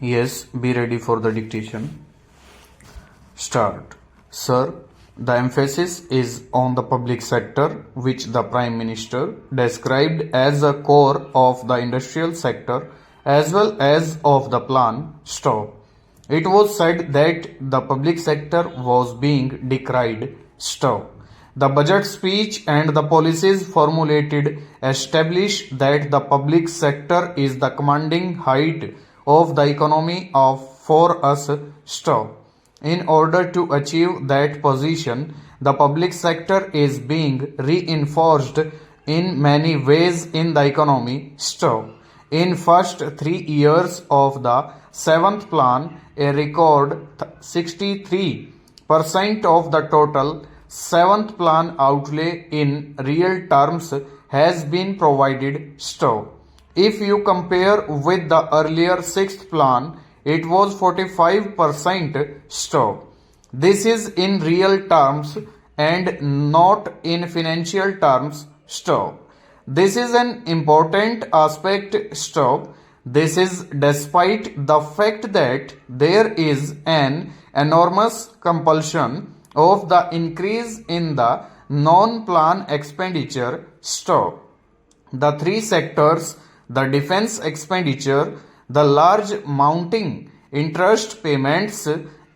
Yes, be ready for the dictation. Start. Sir, the emphasis is on the public sector, which the Prime Minister described as a core of the industrial sector as well as of the plan. Stop. It was said that the public sector was being decried. Stop. The budget speech and the policies formulated establish that the public sector is the commanding height of the economy for us. Stop. In order to achieve that position, the public sector is being reinforced in many ways in the economy. Stop. In first 3 years of the 7th plan, a record 63% of the total 7th plan outlay in real terms has been provided. Stop. If you compare with the earlier 6th plan, it was 45%. Stop. This is in real terms and not in financial terms. Stop. This is an important aspect. Stop. This is despite the fact that there is an enormous compulsion of the increase in the non-plan expenditure. Stop. The three sectors, the defense expenditure, the large mounting interest payments,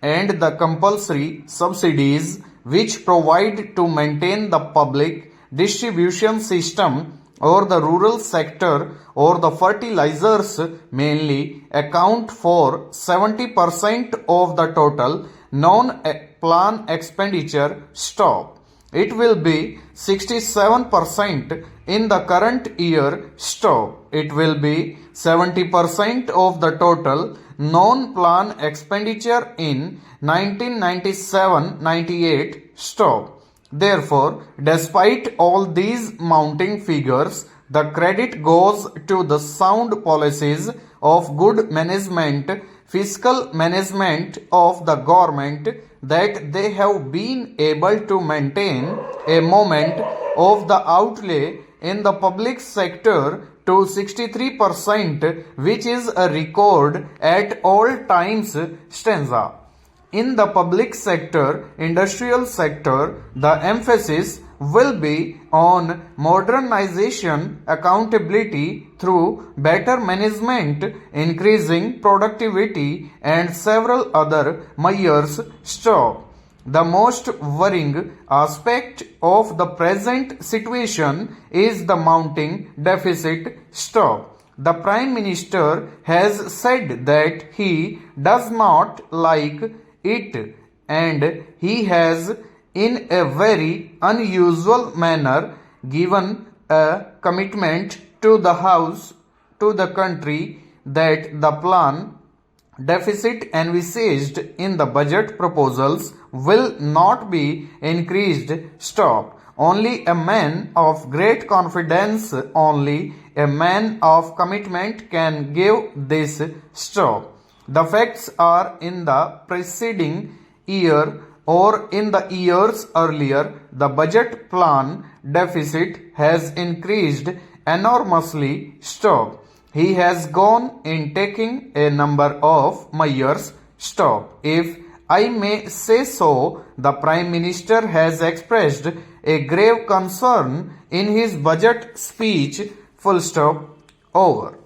and the compulsory subsidies which provide to maintain the public distribution system, or the rural sector, or the fertilizers mainly account for 70% of the total non-plan expenditure. Stop. It will be 67% in the current year. Stop. It will be 70% of the total non-plan expenditure in 1997-98. Stop. Therefore, despite all these mounting figures, the credit goes to the sound policies of good management, fiscal management of the government, that they have been able to maintain a moment of the outlay in the public sector to 63%, which is a record at all times. Stanza. In the public sector, industrial sector, the emphasis will be on modernization, accountability through better management, increasing productivity, and several other measures. Stop. The most worrying aspect of the present situation is the mounting deficit. Stop. The Prime Minister has said that he does not like it, and he has in a very unusual manner given a commitment to the House, to the country, that the plan deficit envisaged in the budget proposals will not be increased. Stop. Only a man of great confidence, only a man of commitment can give this. Stop. The facts are in the preceding year or in the years earlier, the budget plan deficit has increased enormously. Stop. He has gone in taking a number of measures. Stop. If I may say so, the Prime Minister has expressed a grave concern in his budget speech. Full stop. Over.